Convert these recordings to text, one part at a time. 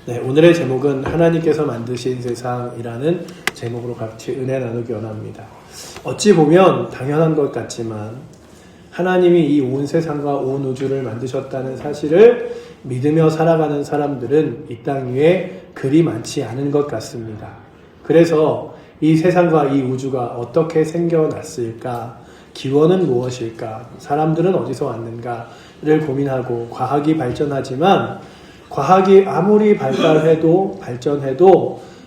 네, 오늘의 제목은 하나님께서 만드신 세상이라는 제목으로 같이 은혜 나누기 원합니다. 어찌 보면 당연한 것 같지만 하나님이 이 온 세상과 온 우주를 만드셨다는 사실을 믿으며 살아가는 사람들은 이 땅 위에 그리 많지 않은 것 같습니다. 그래서 이 세상과 이 우주가 어떻게 생겨났을까? 기원은 무엇일까? 사람들은 어디서 왔는가를 고민하고 과학이 발전하지만 과학이 아무리 발전해도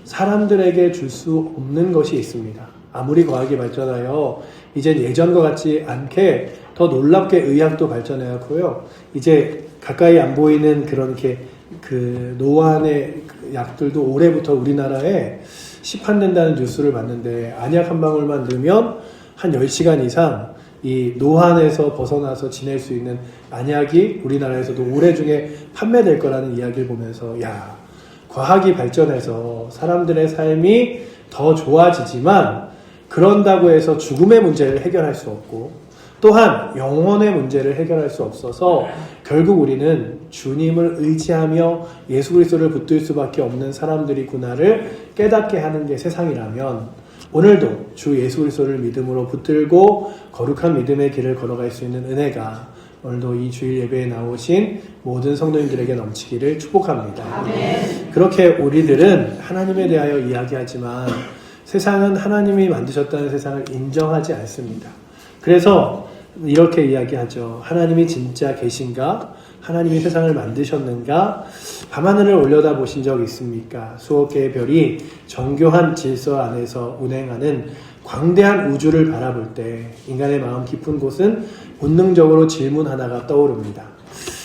사람들에게 줄 수 없는 것이 있습니다. 아무리 과학이 발전하여 이제 예전과 같지 않게 더 놀랍게 의학도 발전해왔고요. 이제 가까이 안 보이는 그런 그 노안의 약들도 올해부터 우리나라에 시판된다는 뉴스를 봤는데 안약 한 방울만 넣으면 한 10시간 이상 이 노안에서 벗어나서 지낼 수 있는 안약이 우리나라에서도 올해 중에 판매될 거라는 이야기를 보면서 과학이 발전해서 사람들의 삶이 더 좋아지지만 그런다고 해서 죽음의 문제를 해결할 수 없고 또한 영혼의 문제를 해결할 수 없어서 결국 우리는 주님을 의지하며 예수 그리스도를 붙들 수밖에 없는 사람들이구나를 깨닫게 하는 게 세상이라면 오늘도 주 예수 그리스도를 믿음으로 붙들고 거룩한 믿음의 길을 걸어갈 수 있는 은혜가 오늘도 이 주일 예배에 나오신 모든 성도님들에게 넘치기를 축복합니다. 아멘. 그렇게 우리들은 하나님에 대하여 이야기하지만 세상은 하나님이 만드셨다는 세상을 인정하지 않습니다. 그래서 이렇게 이야기하죠. 하나님이 진짜 계신가? 하나님이 세상을 만드셨는가? 밤하늘을 올려다보신 적 있습니까? 수억 개의 별이 정교한 질서 안에서 운행하는 광대한 우주를 바라볼 때 인간의 마음 깊은 곳은 본능적으로 질문 하나가 떠오릅니다.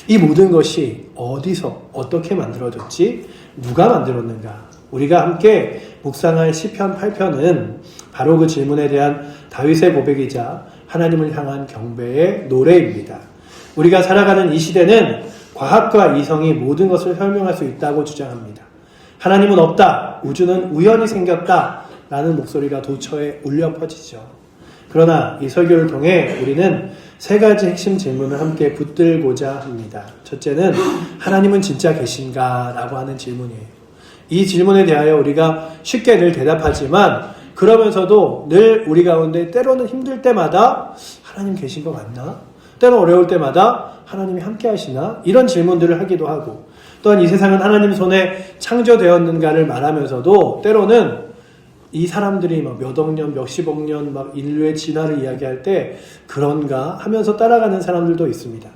이 모든 것이 어디서 어떻게 만들어졌지? 누가 만들었는가? 우리가 함께 묵상할 시편 8편은 바로 그 질문에 대한 다윗의 고백이자 하나님을 향한 경배의 노래입니다. 우리가 살아가는 이 시대는 과학과 이성이 모든 것을 설명할 수 있다고 주장합니다. 하나님은 없다, 우주는 우연히 생겼다 라는 목소리가 도처에 울려 퍼지죠. 그러나 이 설교를 통해 우리는 세 가지 핵심 질문을 함께 붙들고자 합니다. 첫째는 하나님은 진짜 계신가? 라고 하는 질문이에요. 이 질문에 대하여 우리가 쉽게 늘 대답하지만 그러면서도 늘 우리 가운데 때로는 힘들 때마다 하나님 계신 거 맞나? 때로 어려울 때마다 하나님이 함께 하시나? 이런 질문들을 하기도 하고 또한 이 세상은 하나님 손에 창조되었는가를 말하면서도 때로는 이 사람들이 막 몇억 년, 몇십억 년 막 인류의 진화를 이야기할 때 그런가 하면서 따라가는 사람들도 있습니다.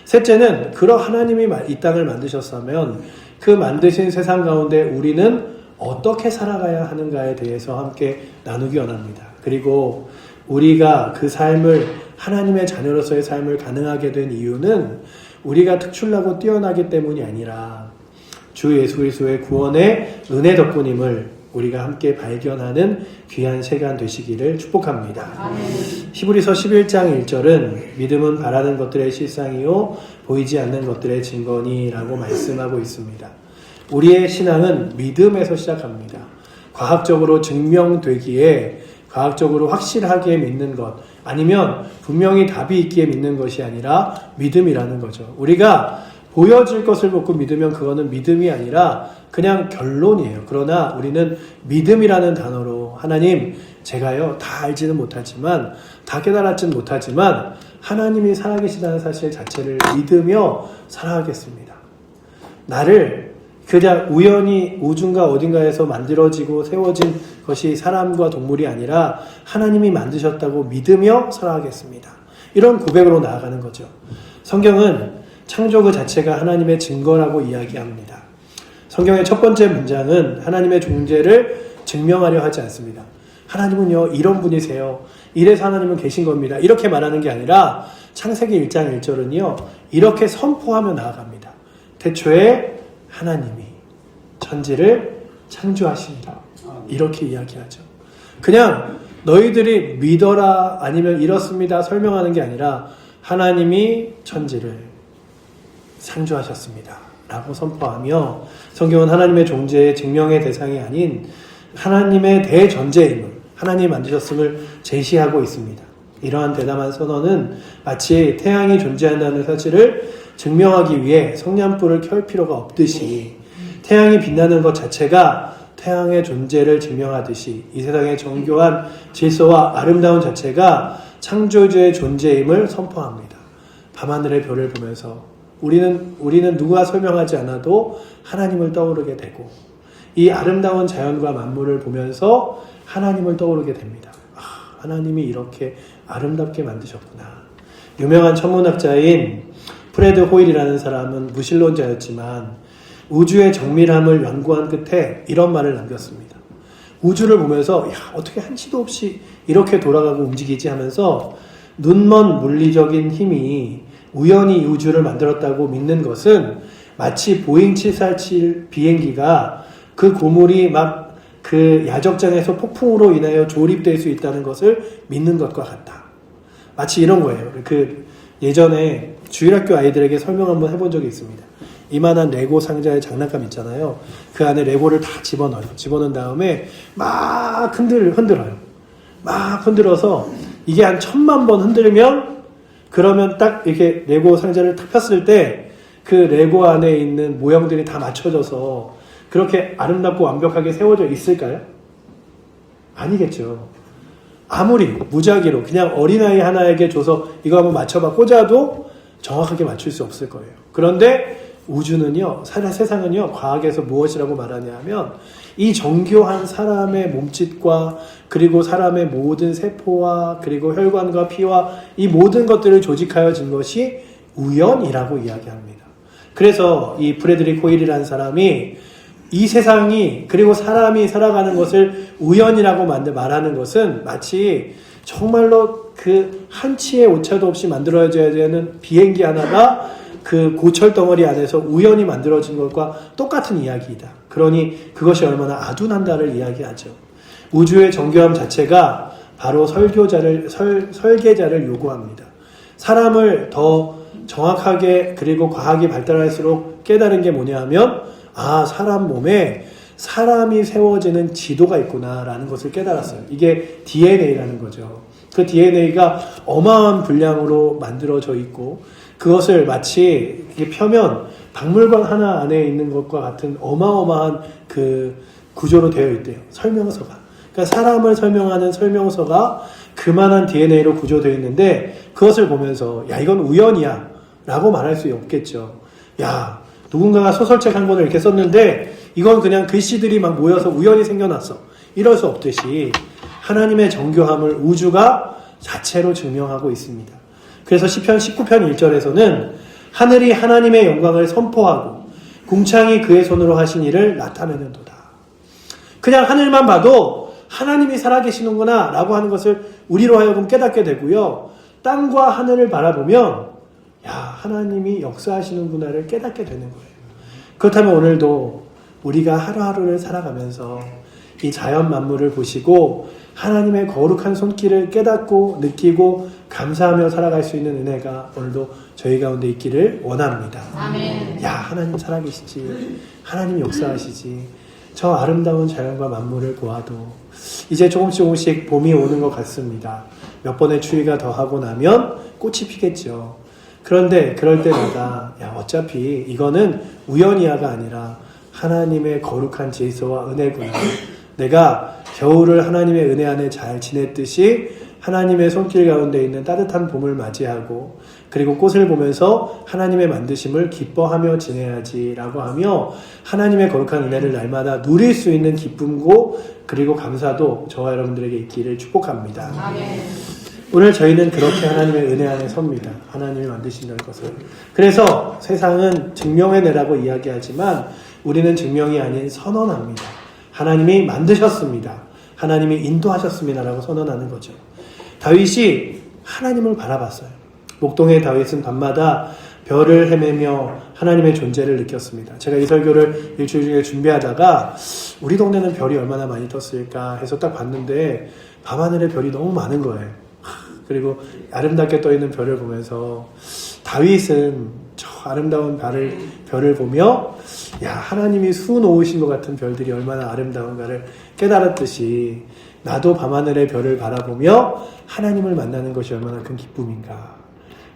셋째는 그러 하나님이 이 땅을 만드셨다면 그 만드신 세상 가운데 우리는 어떻게 살아가야 하는가에 대해서 함께 나누기 원합니다. 그리고 우리가 그 삶을 하나님의 자녀로서의 삶을 가능하게 된 이유는 우리가 특출나고 뛰어나기 때문이 아니라 주 예수 그리스도의 구원의 은혜 덕분임을 우리가 함께 발견하는 귀한 시간 되시기를 축복합니다. 아멘. 히브리서 11장 1절은 믿음은 바라는 것들의 실상이요 보이지 않는 것들의 증거니라고 말씀하고 있습니다. 우리의 신앙은 믿음에서 시작합니다. 과학적으로 증명되기에 과학적으로 확실하게 믿는 것 아니면 분명히 답이 있기에 믿는 것이 아니라 믿음이라는 거죠. 우리가 보여질 것을 보고 믿으면 그거는 믿음이 아니라 그냥 결론이에요. 그러나 우리는 믿음이라는 단어로 하나님 제가요 다 알지는 못하지만 다 깨달았지는 못하지만 하나님이 살아계시다는 사실 자체를 믿으며 살아가겠습니다. 나를 그냥 우연히 우중가 어딘가에서 만들어지고 세워진 것이 사람과 동물이 아니라 하나님이 만드셨다고 믿으며 살아가겠습니다. 이런 고백으로 나아가는 거죠. 성경은 창조 그 자체가 하나님의 증거라고 이야기합니다. 성경의 첫 번째 문장은 하나님의 존재를 증명하려 하지 않습니다. 하나님은요 이런 분이세요. 이래서 하나님은 계신 겁니다. 이렇게 말하는 게 아니라 창세기 1장 1절은요 이렇게 선포하며 나아갑니다. 태초에 하나님이 천지를 창조하신다. 이렇게 이야기하죠. 그냥 너희들이 믿어라 아니면 이렇습니다 설명하는 게 아니라 하나님이 천지를 창조하셨습니다. 라고 선포하며 성경은 하나님의 존재의 증명의 대상이 아닌 하나님의 대전제임을 하나님이 만드셨음을 제시하고 있습니다. 이러한 대담한 선언은 마치 태양이 존재한다는 사실을 증명하기 위해 성냥불을 켤 필요가 없듯이 태양이 빛나는 것 자체가 태양의 존재를 증명하듯이 이 세상의 정교한 질서와 아름다운 자체가 창조주의 존재임을 선포합니다. 밤하늘의 별을 보면서 우리는 누가 설명하지 않아도 하나님을 떠오르게 되고 이 아름다운 자연과 만물을 보면서 하나님을 떠오르게 됩니다. 하나님이 이렇게 아름답게 만드셨구나. 유명한 천문학자인 프레드 호일이라는 사람은 무신론자였지만 우주의 정밀함을 연구한 끝에 이런 말을 남겼습니다. 우주를 보면서 어떻게 한치도 없이 이렇게 돌아가고 움직이지 하면서 눈먼 물리적인 힘이 우연히 우주를 만들었다고 믿는 것은 마치 보잉 747 비행기가 그 고물이 막 그 야적장에서 폭풍으로 인하여 조립될 수 있다는 것을 믿는 것과 같다. 마치 이런 거예요. 그 예전에 주일학교 아이들에게 설명 한번 해본 적이 있습니다. 이만한 레고 상자의 장난감 있잖아요. 그 안에 레고를 다 집어넣어요. 집어넣은 다음에 막 흔들어요. 막 흔들어서 이게 한 1000만 번 흔들면 그러면 딱 이렇게 레고 상자를 탁 폈을 때 그 레고 안에 있는 모형들이 다 맞춰져서 그렇게 아름답고 완벽하게 세워져 있을까요? 아니겠죠. 아무리 무작위로 그냥 어린아이 하나에게 줘서 이거 한번 맞춰봐 꽂아도 정확하게 맞출 수 없을 거예요. 그런데 우주는요, 세상은요, 과학에서 무엇이라고 말하냐 하면 이 정교한 사람의 몸짓과 그리고 사람의 모든 세포와 그리고 혈관과 피와 이 모든 것들을 조직하여 진 것이 우연이라고 이야기합니다. 그래서 이 프레드릭 호일이라는 사람이 이 세상이 그리고 사람이 살아가는 것을 우연이라고 말하는 것은 마치 정말로 그 한치의 오차도 없이 만들어져야 되는 비행기 하나가 그 고철 덩어리 안에서 우연히 만들어진 것과 똑같은 이야기이다. 그러니 그것이 얼마나 아둔한다를 이야기하죠. 우주의 정교함 자체가 바로 설계자를 요구합니다. 사람을 더 정확하게 그리고 과학이 발달할수록 깨달은 게 뭐냐 하면 사람 몸에 사람이 세워지는 지도가 있구나라는 것을 깨달았어요. 이게 DNA라는 거죠. 그 DNA가 어마어마한 분량으로 만들어져 있고 그것을 마치 이게 펴면 박물관 하나 안에 있는 것과 같은 어마어마한 그 구조로 되어 있대요. 설명서가. 그러니까 사람을 설명하는 설명서가 그만한 DNA로 구조되어 있는데 그것을 보면서 이건 우연이야 라고 말할 수 없겠죠. 누군가가 소설책 한 권을 이렇게 썼는데 이건 그냥 글씨들이 막 모여서 우연히 생겨났어. 이럴 수 없듯이 하나님의 정교함을 우주가 자체로 증명하고 있습니다. 그래서 시편 19편 1절에서는 하늘이 하나님의 영광을 선포하고 궁창이 그의 손으로 하신 일을 나타내는도다. 그냥 하늘만 봐도 하나님이 살아계시는구나 라고 하는 것을 우리로 하여금 깨닫게 되고요. 땅과 하늘을 바라보면 하나님이 역사하시는구나를 깨닫게 되는 거예요. 그렇다면 오늘도 우리가 하루하루를 살아가면서 이 자연 만물을 보시고 하나님의 거룩한 손길을 깨닫고 느끼고 감사하며 살아갈 수 있는 은혜가 오늘도 저희 가운데 있기를 원합니다. 아멘. 하나님 살아계시지. 하나님 역사하시지. 저 아름다운 자연과 만물을 보아도 이제 조금씩 봄이 오는 것 같습니다. 몇 번의 추위가 더하고 나면 꽃이 피겠죠. 그런데 그럴 때마다 어차피 이거는 우연이야가 아니라 하나님의 거룩한 질서와 은혜구나. 내가 겨울을 하나님의 은혜 안에 잘 지냈듯이 하나님의 손길 가운데 있는 따뜻한 봄을 맞이하고 그리고 꽃을 보면서 하나님의 만드심을 기뻐하며 지내야지라고 하며 하나님의 거룩한 은혜를 날마다 누릴 수 있는 기쁨고 그리고 감사도 저와 여러분들에게 있기를 축복합니다. 아멘. 오늘 저희는 그렇게 하나님의 은혜 안에 섭니다. 하나님이 만드신다는 것을. 그래서 세상은 증명해내라고 이야기하지만 우리는 증명이 아닌 선언합니다. 하나님이 만드셨습니다. 하나님이 인도하셨습니다라고 선언하는 거죠. 다윗이 하나님을 바라봤어요. 목동의 다윗은 밤마다 별을 헤매며 하나님의 존재를 느꼈습니다. 제가 이 설교를 일주일 중에 준비하다가 우리 동네는 별이 얼마나 많이 떴을까 해서 딱 봤는데 밤하늘에 별이 너무 많은 거예요. 그리고 아름답게 떠있는 별을 보면서 다윗은 저 아름다운 별을 보며 하나님이 수놓으신 것 같은 별들이 얼마나 아름다운가를 깨달았듯이 나도 밤하늘의 별을 바라보며 하나님을 만나는 것이 얼마나 큰 기쁨인가.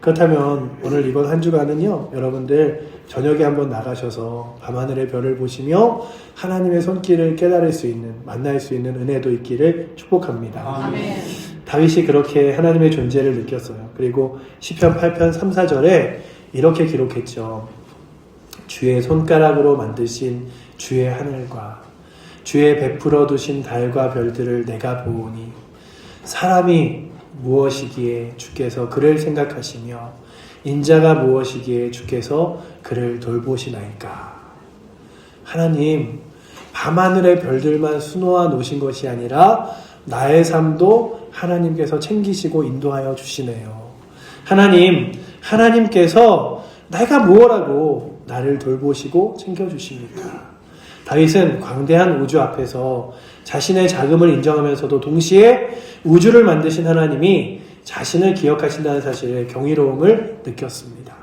그렇다면 오늘 이번 한 주간은요, 여러분들 저녁에 한번 나가셔서 밤하늘의 별을 보시며 하나님의 손길을 깨달을 수 있는, 만날 수 있는 은혜도 있기를 축복합니다. 아멘. 다윗이 그렇게 하나님의 존재를 느꼈어요. 그리고 시편 8편 3, 4절에 이렇게 기록했죠. 주의 손가락으로 만드신 주의 하늘과 주의 베풀어 두신 달과 별들을 내가 보오니 사람이 무엇이기에 주께서 그를 생각하시며 인자가 무엇이기에 주께서 그를 돌보시나이까. 하나님, 밤하늘의 별들만 수놓아 놓으신 것이 아니라 나의 삶도 하나님께서 챙기시고 인도하여 주시네요. 하나님, 하나님께서 내가 무엇하고 나를 돌보시고 챙겨주십니까? 다윗은 광대한 우주 앞에서 자신의 작음을 인정하면서도 동시에 우주를 만드신 하나님이 자신을 기억하신다는 사실에 경이로움을 느꼈습니다.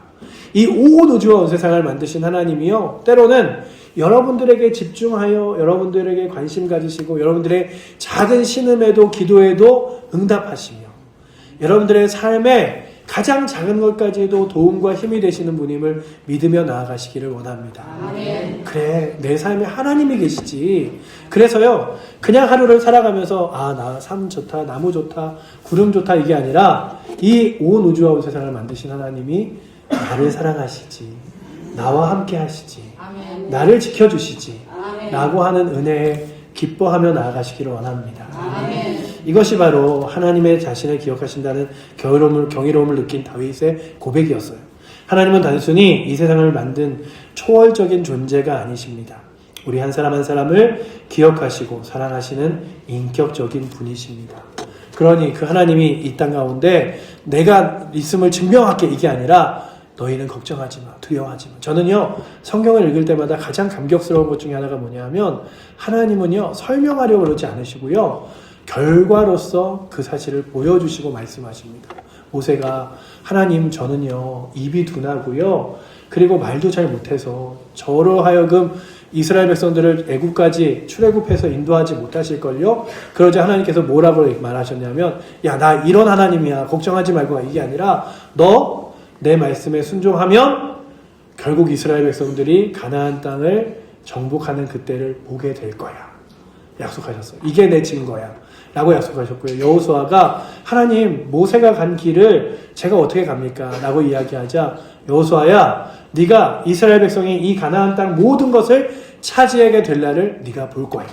이 온 우주와 온 세상을 만드신 하나님이요, 때로는 여러분들에게 집중하여 여러분들에게 관심 가지시고 여러분들의 작은 신음에도 기도에도 응답하시며 여러분들의 삶에 가장 작은 것까지도 도움과 힘이 되시는 분임을 믿으며 나아가시기를 원합니다. 아멘. 그래, 내 삶에 하나님이 계시지. 그래서요, 그냥 하루를 살아가면서 나 삶 좋다, 나무 좋다, 구름 좋다 이게 아니라 이 온 우주와 온 세상을 만드신 하나님이 나를 사랑하시지, 나와 함께 하시지, 아멘. 나를 지켜주시지 아멘. 라고 하는 은혜에 기뻐하며 나아가시기를 원합니다. 아멘. 이것이 바로 하나님의 자신을 기억하신다는 경이로움을 느낀 다윗의 고백이었어요. 하나님은 단순히 이 세상을 만든 초월적인 존재가 아니십니다. 우리 한 사람 한 사람을 기억하시고 사랑하시는 인격적인 분이십니다. 그러니 그 하나님이 이 땅 가운데 내가 있음을 증명할게 이게 아니라 너희는 걱정하지 마, 두려워하지 마. 저는요, 성경을 읽을 때마다 가장 감격스러운 것 중에 하나가 뭐냐면 하나님은요, 설명하려고 그러지 않으시고요, 결과로서 그 사실을 보여주시고 말씀하십니다. 모세가 하나님, 저는요 입이 둔하고요, 그리고 말도 잘 못해서 저로 하여금 이스라엘 백성들을 애굽까지 출애굽해서 인도하지 못하실걸요. 그러자 하나님께서 뭐라고 말하셨냐면, 야, 나 이런 하나님이야, 걱정하지 말고. 이게 아니라 너 내 말씀에 순종하면 결국 이스라엘 백성들이 가나안 땅을 정복하는 그때를 보게 될 거야, 약속하셨어요. 이게 내 증거야 라고 약속하셨고요. 여호수아가 하나님, 모세가 간 길을 제가 어떻게 갑니까? 라고 이야기하자 여호수아야, 네가 이스라엘 백성이 이 가나안 땅 모든 것을 차지하게 될 날을 네가 볼 거야.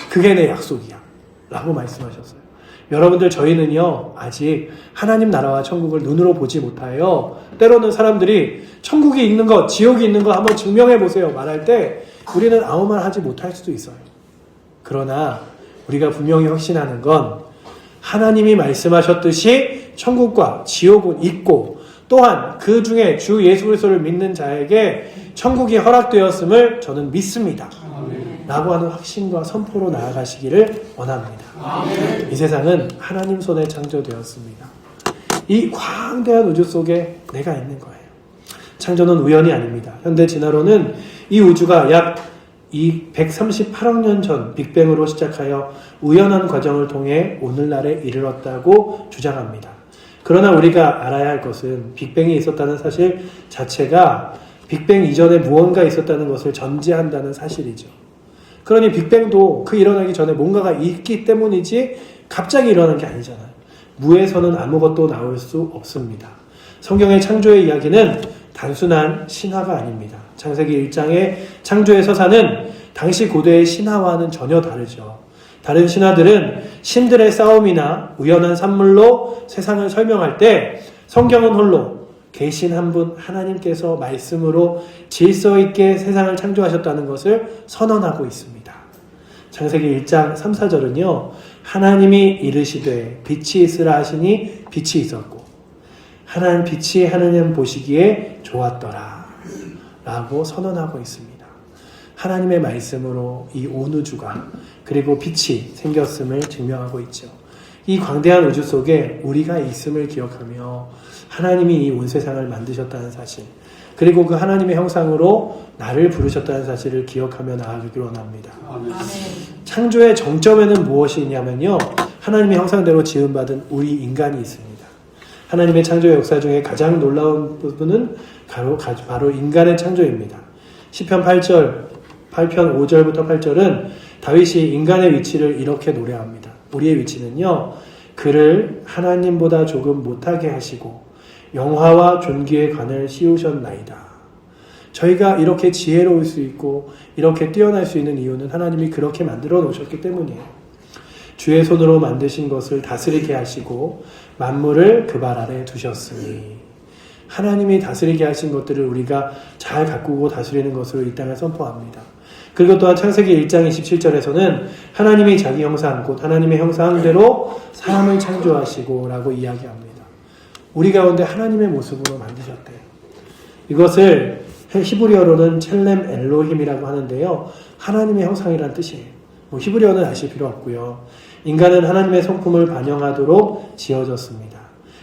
그게 내 약속이야 라고 말씀하셨어요. 여러분들, 저희는요 아직 하나님 나라와 천국을 눈으로 보지 못하여 때로는 사람들이 천국이 있는 것, 지옥이 있는 것 한번 증명해 보세요 말할 때 우리는 아무 말 하지 못할 수도 있어요. 그러나 우리가 분명히 확신하는 건 하나님이 말씀하셨듯이 천국과 지옥은 있고, 또한 그 중에 주 예수 그리스도를 믿는 자에게 천국이 허락되었음을 저는 믿습니다. 라고 하는 확신과 선포로 나아가시기를 원합니다. 아멘. 이 세상은 하나님 손에 창조되었습니다. 이 광대한 우주 속에 내가 있는 거예요. 창조는 우연이 아닙니다. 현대 진화론은 이 우주가 약 138억 년 전 빅뱅으로 시작하여 우연한 과정을 통해 오늘날에 이르렀다고 주장합니다. 그러나 우리가 알아야 할 것은 빅뱅이 있었다는 사실 자체가 빅뱅 이전에 무언가 있었다는 것을 전제한다는 사실이죠. 그러니 빅뱅도 그 일어나기 전에 뭔가가 있기 때문이지 갑자기 일어난 게 아니잖아요. 무에서는 아무것도 나올 수 없습니다. 성경의 창조의 이야기는 단순한 신화가 아닙니다. 창세기 1장의 창조의 서사는 당시 고대의 신화와는 전혀 다르죠. 다른 신화들은 신들의 싸움이나 우연한 산물로 세상을 설명할 때 성경은 홀로 계신 한 분 하나님께서 말씀으로 질서 있게 세상을 창조하셨다는 것을 선언하고 있습니다. 창세기 1장 3, 4절은요. 하나님이 이르시되 빛이 있으라 하시니 빛이 있었고 빛이 하나님 보시기에 좋았더라 라고 선언하고 있습니다. 하나님의 말씀으로 이 온 우주가 그리고 빛이 생겼음을 증명하고 있죠. 이 광대한 우주 속에 우리가 있음을 기억하며 하나님이 이 온 세상을 만드셨다는 사실, 그리고 그 하나님의 형상으로 나를 부르셨다는 사실을 기억하며 나아가기를 원합니다. 아멘. 창조의 정점에는 무엇이 있냐면요, 하나님의 형상대로 지음받은 우리 인간이 있습니다. 하나님의 창조 역사 중에 가장 놀라운 부분은 바로 인간의 창조입니다. 시편 8편 5절부터 8절은 다윗이 인간의 위치를 이렇게 노래합니다. 우리의 위치는요, 그를 하나님보다 조금 못하게 하시고 영화와 존귀의 관을 씌우셨나이다. 저희가 이렇게 지혜로울 수 있고 이렇게 뛰어날 수 있는 이유는 하나님이 그렇게 만들어 놓으셨기 때문이에요. 주의 손으로 만드신 것을 다스리게 하시고 만물을 그 발 아래 두셨으니, 하나님이 다스리게 하신 것들을 우리가 잘 가꾸고 다스리는 것으로 이 땅을 선포합니다. 그리고 또한 창세기 1장 27절에서는 하나님이 자기 형상, 곧 하나님의 형상대로 사람을 창조하시고 라고 이야기합니다. 우리 가운데 하나님의 모습으로 만드셨대요. 이것을 히브리어로는 첼렘 엘로힘이라고 하는데요, 하나님의 형상이란 뜻이에요. 히브리어는 아실 필요 없고요. 인간은 하나님의 성품을 반영하도록 지어졌습니다.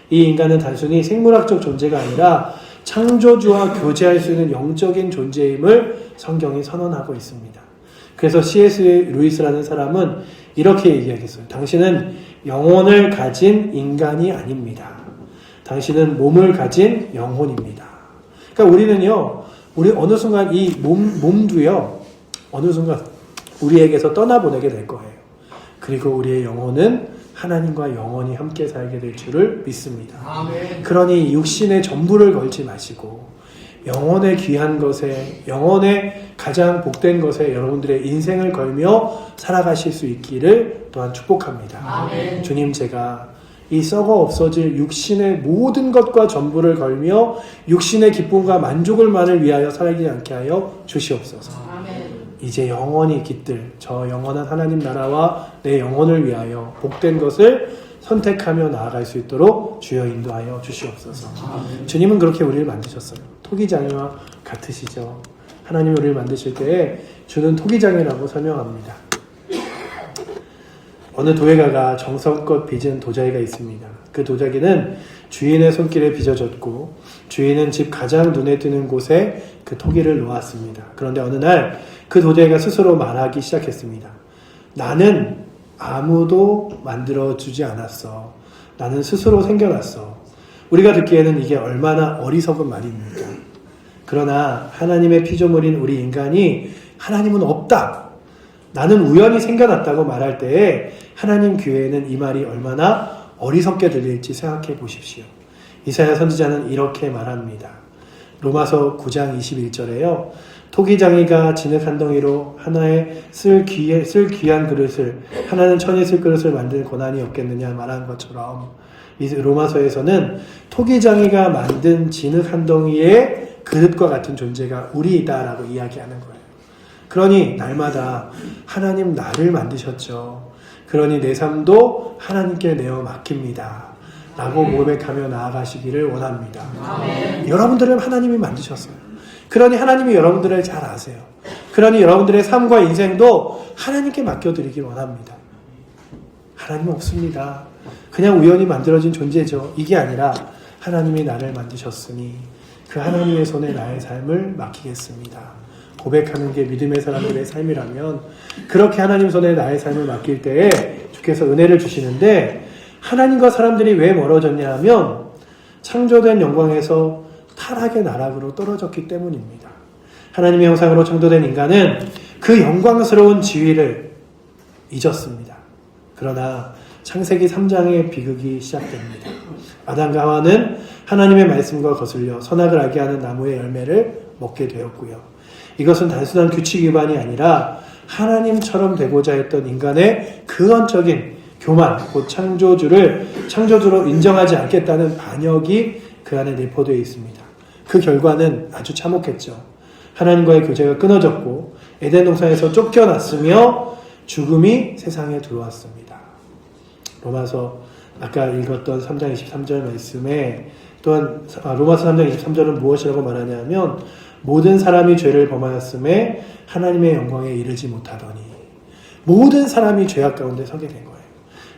이 인간은 단순히 생물학적 존재가 아니라 창조주와 교제할 수 있는 영적인 존재임을 성경이 선언하고 있습니다. 그래서 C.S. 루이스라는 사람은 이렇게 얘기하겠어요. 당신은 영혼을 가진 인간이 아닙니다. 당신은 몸을 가진 영혼입니다. 그러니까 우리 어느 순간 이 몸도요, 어느 순간 우리에게서 떠나보내게 될 거예요. 그리고 우리의 영혼은 하나님과 영원히 함께 살게 될 줄을 믿습니다. 아멘. 그러니 육신의 전부를 걸지 마시고 영혼의 귀한 것에, 영혼의 가장 복된 것에 여러분들의 인생을 걸며 살아가실 수 있기를 또한 축복합니다. 아멘. 주님, 제가 이 썩어 없어질 육신의 모든 것과 전부를 걸며 육신의 기쁨과 만족을만을 위하여 살지 않게 하여 주시옵소서. 아멘. 이제 영원히 깃들 저 영원한 하나님 나라와 내 영혼을 위하여 복된 것을 선택하며 나아갈 수 있도록 주여 인도하여 주시옵소서. 아멘. 주님은 그렇게 우리를 만드셨어요. 토기장이와 같으시죠. 하나님이 우리를 만드실 때에 주는 토기장이라고 설명합니다. 어느 도예가가 정성껏 빚은 도자기가 있습니다. 그 도자기는 주인의 손길에 빚어졌고 주인은 집 가장 눈에 띄는 곳에 그 토기를 놓았습니다. 그런데 어느 날 그 도자기가 스스로 말하기 시작했습니다. 나는 아무도 만들어주지 않았어. 나는 스스로 생겨났어. 우리가 듣기에는 이게 얼마나 어리석은 말입니까? 그러나 하나님의 피조물인 우리 인간이 하나님은 없다, 나는 우연히 생겨났다고 말할 때에 하나님 귀에는 이 말이 얼마나 어리석게 들릴지 생각해 보십시오. 이사야 선지자는 이렇게 말합니다. 로마서 9장 21절에요. 토기장이가 진흙 한 덩이로 하나에 쓸 귀한 그릇을, 하나는 천이 쓸 그릇을 만들 고난이 없겠느냐 말한 것처럼 이 로마서에서는 토기장이가 만든 진흙 한 덩이의 그릇과 같은 존재가 우리이다라고 이야기하는 거예요. 그러니 날마다 하나님 나를 만드셨죠. 그러니 내 삶도 하나님께 내어 맡깁니다. 라고 고백하며 나아가시기를 원합니다. 아멘. 여러분들을 하나님이 만드셨어요. 그러니 하나님이 여러분들을 잘 아세요. 그러니 여러분들의 삶과 인생도 하나님께 맡겨드리길 원합니다. 하나님 없습니다. 그냥 우연히 만들어진 존재죠. 이게 아니라 하나님이 나를 만드셨으니 그 하나님의 손에 나의 삶을 맡기겠습니다. 고백하는 게 믿음의 사람들의 삶이라면 그렇게 하나님 손에 나의 삶을 맡길 때에 주께서 은혜를 주시는데, 하나님과 사람들이 왜 멀어졌냐 하면 창조된 영광에서 타락의 나락으로 떨어졌기 때문입니다. 하나님의 형상으로 창조된 인간은 그 영광스러운 지위를 잊었습니다. 그러나 창세기 3장의 비극이 시작됩니다. 아담과 하와는 하나님의 말씀과 거슬려 선악을 알게 하는 나무의 열매를 먹게 되었고요. 이것은 단순한 규칙 위반이 아니라 하나님처럼 되고자 했던 인간의 근원적인 교만, 곧 창조주로 인정하지 않겠다는 반역이 그 안에 내포되어 있습니다. 그 결과는 아주 참혹했죠. 하나님과의 교제가 끊어졌고 에덴 동산에서 쫓겨났으며 죽음이 세상에 들어왔습니다. 로마서 아까 읽었던 3장 23절 말씀에 또한 로마서 3장 23절은 무엇이라고 말하냐면 모든 사람이 죄를 범하였음에 하나님의 영광에 이르지 못하더니, 모든 사람이 죄악 가운데 서게 된 거예요.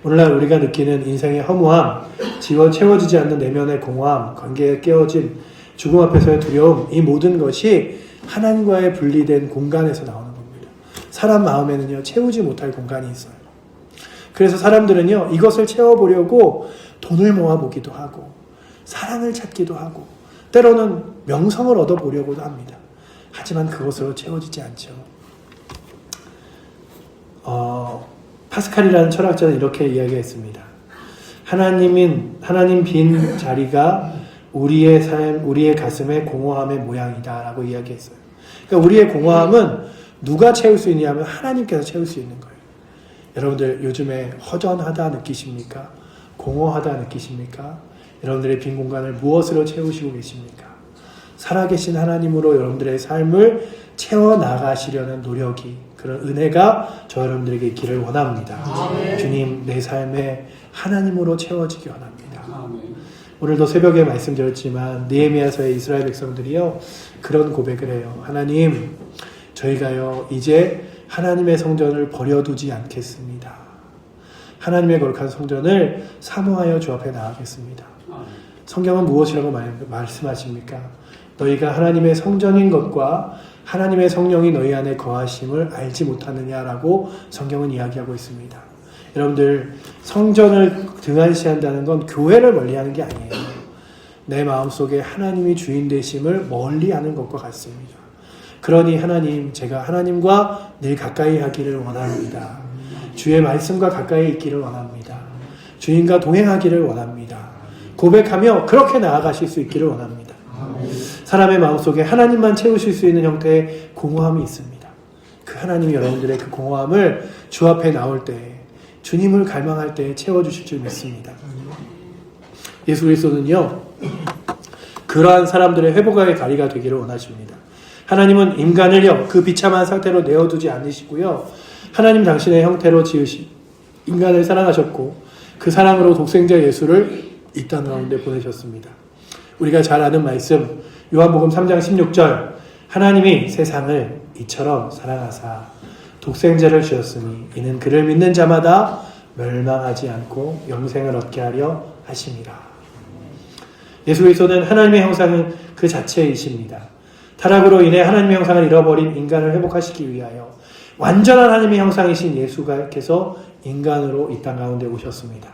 오늘날 우리가 느끼는 인생의 허무함, 채워지지 않는 내면의 공허함, 관계의 깨어짐, 죽음 앞에서의 두려움, 이 모든 것이 하나님과의 분리된 공간에서 나오는 겁니다. 사람 마음에는요, 채우지 못할 공간이 있어요. 그래서 사람들은요, 이것을 채워보려고 돈을 모아보기도 하고 사랑을 찾기도 하고 때로는 명성을 얻어보려고도 합니다. 하지만 그것으로 채워지지 않죠. 파스칼이라는 철학자는 이렇게 이야기했습니다. 하나님 빈 자리가 우리의 삶, 우리의 가슴의 공허함의 모양이다라고 이야기했어요. 그러니까 우리의 공허함은 누가 채울 수 있냐면 하나님께서 채울 수 있는 거예요. 여러분들 요즘에 허전하다 느끼십니까? 공허하다 느끼십니까? 여러분들의 빈 공간을 무엇으로 채우시고 계십니까? 살아계신 하나님으로 여러분들의 삶을 채워나가시려는 노력이, 그런 은혜가 저 여러분들에게 있기를 원합니다. 아멘. 주님, 내 삶에 하나님으로 채워지기 원합니다. 아멘. 오늘도 새벽에 말씀드렸지만 느헤미야서의 이스라엘 백성들이요 그런 고백을 해요. 하나님, 저희가요 이제 하나님의 성전을 버려두지 않겠습니다. 하나님의 거룩한 성전을 사모하여 주 앞에 나아가겠습니다. 성경은 무엇이라고 말씀하십니까? 너희가 하나님의 성전인 것과 하나님의 성령이 너희 안에 거하심을 알지 못하느냐라고 성경은 이야기하고 있습니다. 여러분들, 성전을 등한시한다는 건 교회를 멀리하는 게 아니에요. 내 마음속에 하나님이 주인 되심을 멀리하는 것과 같습니다. 그러니 하나님, 제가 하나님과 늘 가까이 하기를 원합니다. 주의 말씀과 가까이 있기를 원합니다. 주님과 동행하기를 원합니다. 고백하며 그렇게 나아가실 수 있기를 원합니다. 사람의 마음속에 하나님만 채우실 수 있는 형태의 공허함이 있습니다. 그 하나님이 여러분들의 그 공허함을 주 앞에 나올 때, 주님을 갈망할 때 채워주실 줄 믿습니다. 예수 그리스도는요 그러한 사람들의 회복의 다리가 되기를 원하십니다. 하나님은 인간을요 그 비참한 상태로 내어두지 않으시고요, 하나님 당신의 형태로 지으신 인간을 사랑하셨고 그 사랑으로 독생자 예수를 이 땅 가운데 보내셨습니다. 우리가 잘 아는 말씀, 요한복음 3장 16절, 하나님이 세상을 이처럼 사랑하사 독생자를 주셨으니 이는 그를 믿는 자마다 멸망하지 않고 영생을 얻게 하려 하심이라. 예수 그리스도는 하나님의 형상은 그 자체이십니다. 타락으로 인해 하나님의 형상을 잃어버린 인간을 회복하시기 위하여 완전한 하나님의 형상이신 예수께서 인간으로 이 땅 가운데 오셨습니다.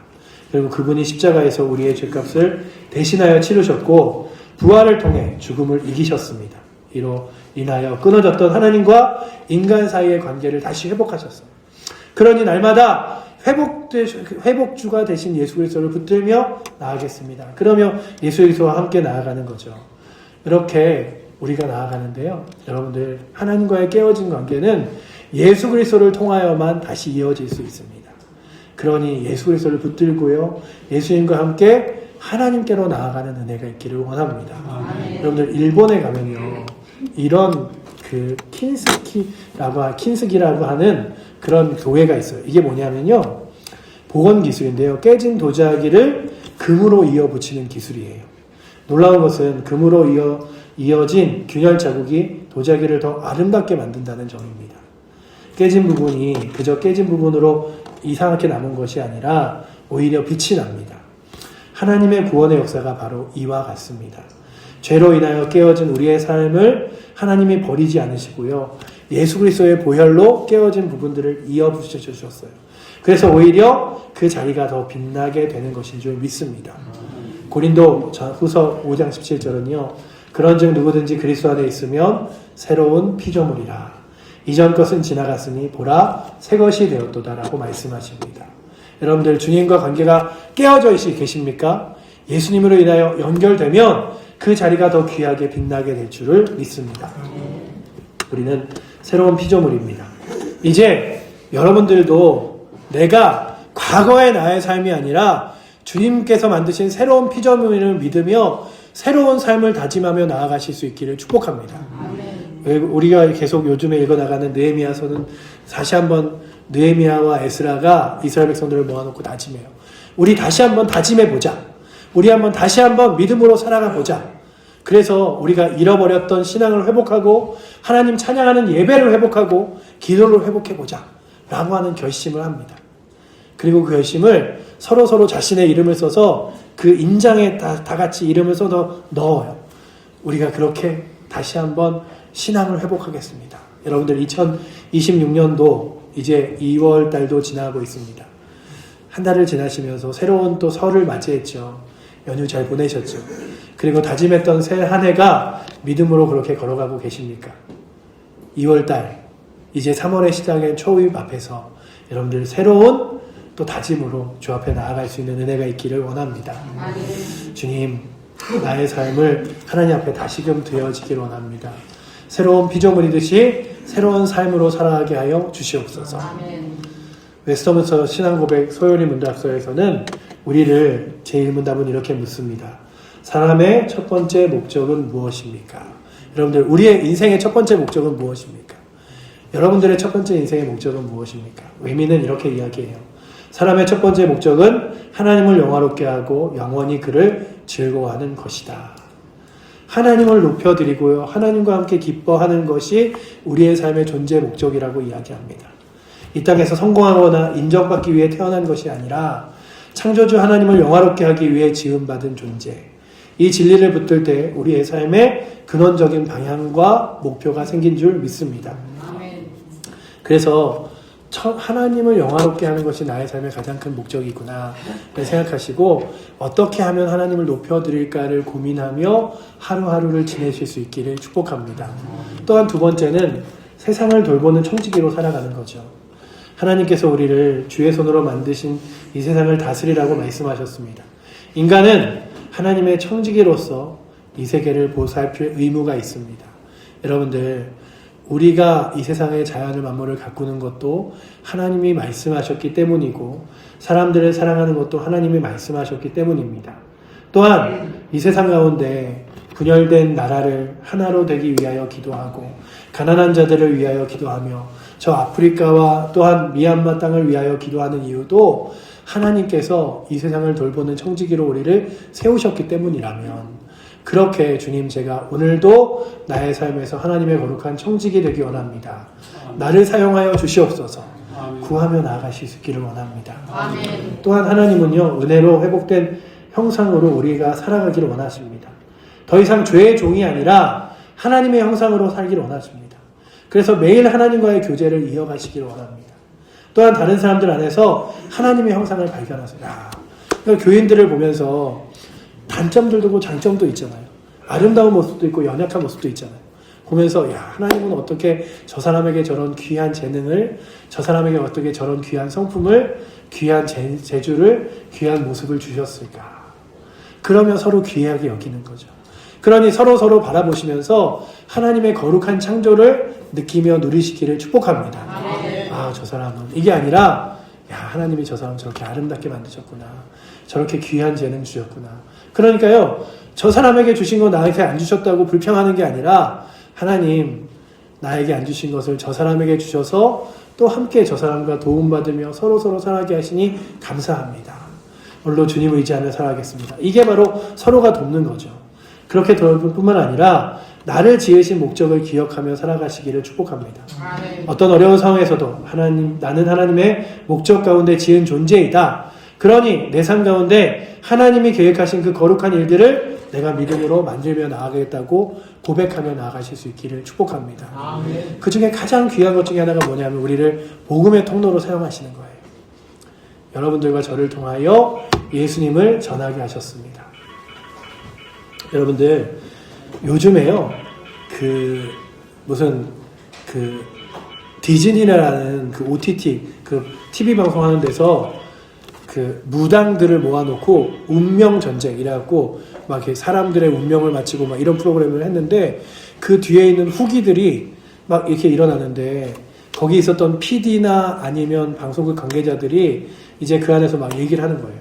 그리고 그분이 십자가에서 우리의 죄값을 대신하여 치르셨고 부활을 통해 죽음을 이기셨습니다. 이로 인하여 끊어졌던 하나님과 인간 사이의 관계를 다시 회복하셨어요. 그러니 날마다 회복주가 되신 예수 그리스도를 붙들며 나아가겠습니다. 그러며 예수 그리스도와 함께 나아가는 거죠. 이렇게 우리가 나아가는데요, 여러분들, 하나님과의 깨어진 관계는 예수 그리스도를 통하여만 다시 이어질 수 있습니다. 그러니 예수 그리스도를 붙들고요, 예수님과 함께 하나님께로 나아가는 은혜가 있기를 원합니다. 여러분들, 일본에 가면요 이런 그 킨스기라고 하는 그런 교회가 있어요. 이게 뭐냐면요, 복원 기술인데요, 깨진 도자기를 금으로 이어 붙이는 기술이에요. 놀라운 것은 금으로 이어진 균열 자국이 도자기를 더 아름답게 만든다는 점입니다. 깨진 부분이 그저 깨진 부분으로 이상하게 남은 것이 아니라 오히려 빛이 납니다. 하나님의 구원의 역사가 바로 이와 같습니다. 죄로 인하여 깨어진 우리의 삶을 하나님이 버리지 않으시고요, 예수 그리스도의 보혈로 깨어진 부분들을 이어 붙여주셨어요. 그래서 오히려 그 자리가 더 빛나게 되는 것인 줄 믿습니다. 고린도 후서 5장 17절은요, 그런즉 누구든지 그리스도 안에 있으면 새로운 피조물이라. 이전 것은 지나갔으니 보라 새 것이 되었도다라고 말씀하십니다. 여러분들, 주님과 관계가 깨어져 계십니까? 예수님으로 인하여 연결되면 그 자리가 더 귀하게 빛나게 될 줄을 믿습니다. 우리는 새로운 피조물입니다. 이제 여러분들도 내가 과거의 나의 삶이 아니라 주님께서 만드신 새로운 피조물을 믿으며 새로운 삶을 다짐하며 나아가실 수 있기를 축복합니다. 우리가 계속 요즘에 읽어나가는 느헤미야서는 다시 한번 느헤미야와 에스라가 이스라엘 백성들을 모아놓고 다짐해요. 우리 다시 한번 다짐해보자. 우리 한번 다시 한번 믿음으로 살아가보자. 그래서 우리가 잃어버렸던 신앙을 회복하고 하나님 찬양하는 예배를 회복하고 기도를 회복해보자 라고 하는 결심을 합니다. 그리고 그 결심을 서로 자신의 이름을 써서 그 인장에 다 같이 이름을 써서 넣어요. 우리가 그렇게 다시 한번 신앙을 회복하겠습니다. 여러분들, 2026년도 이제 2월 달도 지나고 있습니다. 한 달을 지나시면서 새로운 또 설을 맞이했죠. 연휴 잘 보내셨죠? 그리고 다짐했던 새 한 해가 믿음으로 그렇게 걸어가고 계십니까? 2월달, 이제 3월의 시작의 초입 앞에서 여러분들 새로운 또 다짐으로 주 앞에 나아갈 수 있는 은혜가 있기를 원합니다. 주님, 나의 삶을 하나님 앞에 다시금 드려지길 원합니다. 새로운 피조물이듯이 새로운 삶으로 살아가게 하여 주시옵소서. 웨스터민스터 신앙고백 소요리 문답서에서는 우리를 제1문답은 이렇게 묻습니다. 사람의 첫 번째 목적은 무엇입니까? 여러분들, 우리의 인생의 첫 번째 목적은 무엇입니까? 여러분들의 첫 번째 인생의 목적은 무엇입니까? 외미는 이렇게 이야기해요. 사람의 첫 번째 목적은 하나님을 영화롭게 하고 영원히 그를 즐거워하는 것이다. 하나님을 높여드리고요, 하나님과 함께 기뻐하는 것이 우리의 삶의 존재 목적이라고 이야기합니다. 이 땅에서 성공하거나 인정받기 위해 태어난 것이 아니라 창조주 하나님을 영화롭게 하기 위해 지음받은 존재. 이 진리를 붙들 때 우리의 삶에 근원적인 방향과 목표가 생긴 줄 믿습니다. 그래서 하나님을 영화롭게 하는 것이 나의 삶의 가장 큰 목적이구나 생각하시고 어떻게 하면 하나님을 높여드릴까를 고민하며 하루하루를 지내실 수 있기를 축복합니다. 또한 두 번째는 세상을 돌보는 청지기로 살아가는 거죠. 하나님께서 우리를 주의 손으로 만드신 이 세상을 다스리라고 말씀하셨습니다. 인간은 하나님의 청지기로서 이 세계를 보살필 의무가 있습니다. 여러분들, 우리가 이 세상의 자연을 만물을 가꾸는 것도 하나님이 말씀하셨기 때문이고 사람들을 사랑하는 것도 하나님이 말씀하셨기 때문입니다. 또한 이 세상 가운데 분열된 나라를 하나로 되기 위하여 기도하고 가난한 자들을 위하여 기도하며 저 아프리카와 또한 미얀마 땅을 위하여 기도하는 이유도 하나님께서 이 세상을 돌보는 청지기로 우리를 세우셨기 때문이라면 그렇게 주님, 제가 오늘도 나의 삶에서 하나님의 거룩한 청지기 되기 원합니다. 나를 사용하여 주시옵소서. 구하며 나아가실 수 있기를 원합니다. 또한 하나님은요, 은혜로 회복된 형상으로 우리가 살아가기를 원하십니다. 더 이상 죄의 종이 아니라 하나님의 형상으로 살기를 원하십니다. 그래서 매일 하나님과의 교제를 이어가시기를 원합니다. 또한 다른 사람들 안에서 하나님의 형상을 발견하세요. 그러니까 교인들을 보면서 단점들도 있고 장점도 있잖아요. 아름다운 모습도 있고 연약한 모습도 있잖아요. 보면서 하나님은 어떻게 저 사람에게 저런 귀한 재능을, 저 사람에게 어떻게 저런 귀한 성품을, 귀한 재주를, 귀한 모습을 주셨을까. 그러면 서로 귀하게 여기는 거죠. 그러니 서로 바라보시면서 하나님의 거룩한 창조를 느끼며 누리시기를 축복합니다. 저 사람은 이게 아니라 하나님이 저 사람 저렇게 아름답게 만드셨구나. 저렇게 귀한 재능 주셨구나. 그러니까요, 저 사람에게 주신 거 나한테 안 주셨다고 불평하는 게 아니라 하나님, 나에게 안 주신 것을 저 사람에게 주셔서 또 함께 저 사람과 도움받으며 서로 살아가게 하시니 감사합니다. 오늘도 주님 의지하며 살아가겠습니다. 이게 바로 서로가 돕는 거죠. 그렇게 돕을 뿐만 아니라 나를 지으신 목적을 기억하며 살아가시기를 축복합니다. 어떤 어려운 상황에서도 나는 하나님의 목적 가운데 지은 존재이다. 그러니 내 삶 가운데 하나님이 계획하신 그 거룩한 일들을 내가 믿음으로 만들며 나아가겠다고 고백하며 나아가실 수 있기를 축복합니다. 그 중에 가장 귀한 것 중에 하나가 뭐냐면 우리를 복음의 통로로 사용하시는 거예요. 여러분들과 저를 통하여 예수님을 전하게 하셨습니다. 여러분들, 요즘에요, 디즈니라는 OTT, TV 방송하는 데서 무당들을 모아놓고 운명전쟁이라고 막 이렇게 사람들의 운명을 맞추고 막 이런 프로그램을 했는데 그 뒤에 있는 후기들이 막 이렇게 일어나는데 거기 있었던 PD나 아니면 방송국 관계자들이 이제 그 안에서 막 얘기를 하는 거예요.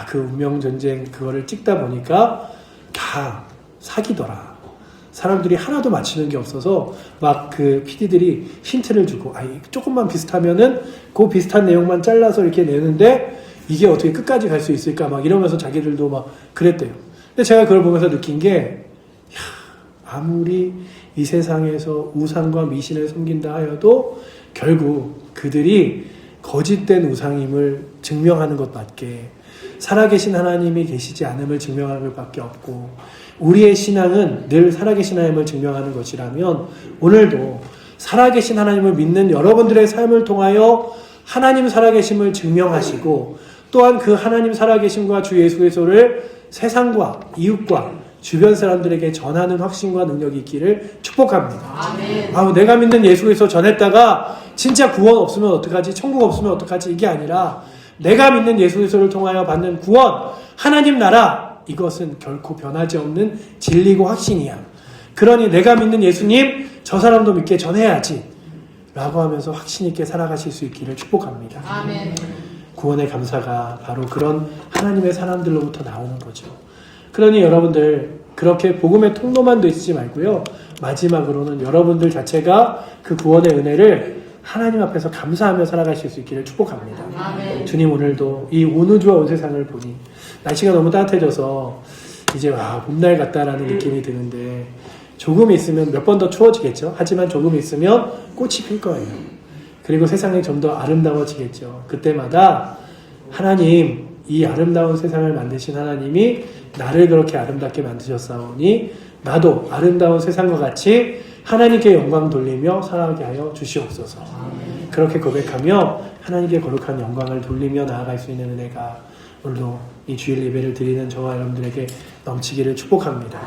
그 운명전쟁 그거를 찍다 보니까 다 사기더라. 사람들이 하나도 맞추는 게 없어서 막 그 PD들이 힌트를 주고 조금만 비슷하면은 그 비슷한 내용만 잘라서 이렇게 내는데 이게 어떻게 끝까지 갈 수 있을까 막 이러면서 자기들도 막 그랬대요. 근데 제가 그걸 보면서 느낀 게 아무리 이 세상에서 우상과 미신을 섬긴다 하여도 결국 그들이 거짓된 우상임을 증명하는 것밖에, 살아계신 하나님이 계시지 않음을 증명하는 것밖에 없고, 우리의 신앙은 늘 살아계신 하나님을 증명하는 것이라면 오늘도 살아계신 하나님을 믿는 여러분들의 삶을 통하여 하나님 살아계심을 증명하시고 또한 그 하나님 살아계심과 주 예수 그리스도를 세상과 이웃과 주변 사람들에게 전하는 확신과 능력이 있기를 축복합니다. 아멘. 내가 믿는 예수 그리스도 전했다가 진짜 구원 없으면 어떡하지? 천국 없으면 어떡하지? 이게 아니라 내가 믿는 예수 그리스도를 통하여 받는 구원, 하나님 나라, 이것은 결코 변하지 없는 진리고 확신이야. 그러니 내가 믿는 예수님, 저 사람도 믿게 전해야지 라고 하면서 확신 있게 살아가실 수 있기를 축복합니다. 아멘. 구원의 감사가 바로 그런 하나님의 사람들로부터 나오는 거죠. 그러니 여러분들 그렇게 복음의 통로만 되시지 말고요. 마지막으로는 여러분들 자체가 그 구원의 은혜를 하나님 앞에서 감사하며 살아가실 수 있기를 축복합니다. 아멘. 주님 오늘도 이 온 우주와 온 세상을 보니 날씨가 너무 따뜻해져서 이제 봄날 같다라는 느낌이 드는데 조금 있으면 몇 번 더 추워지겠죠. 하지만 조금 있으면 꽃이 필 거예요. 그리고 세상이 좀 더 아름다워지겠죠. 그때마다 하나님, 이 아름다운 세상을 만드신 하나님이 나를 그렇게 아름답게 만드셨사오니 나도 아름다운 세상과 같이 하나님께 영광 돌리며 살아가게 하여 주시옵소서. 그렇게 고백하며 하나님께 거룩한 영광을 돌리며 나아갈 수 있는 은혜가 오늘도 이 주일 예배를 드리는 저와 여러분들에게 넘치기를 축복합니다.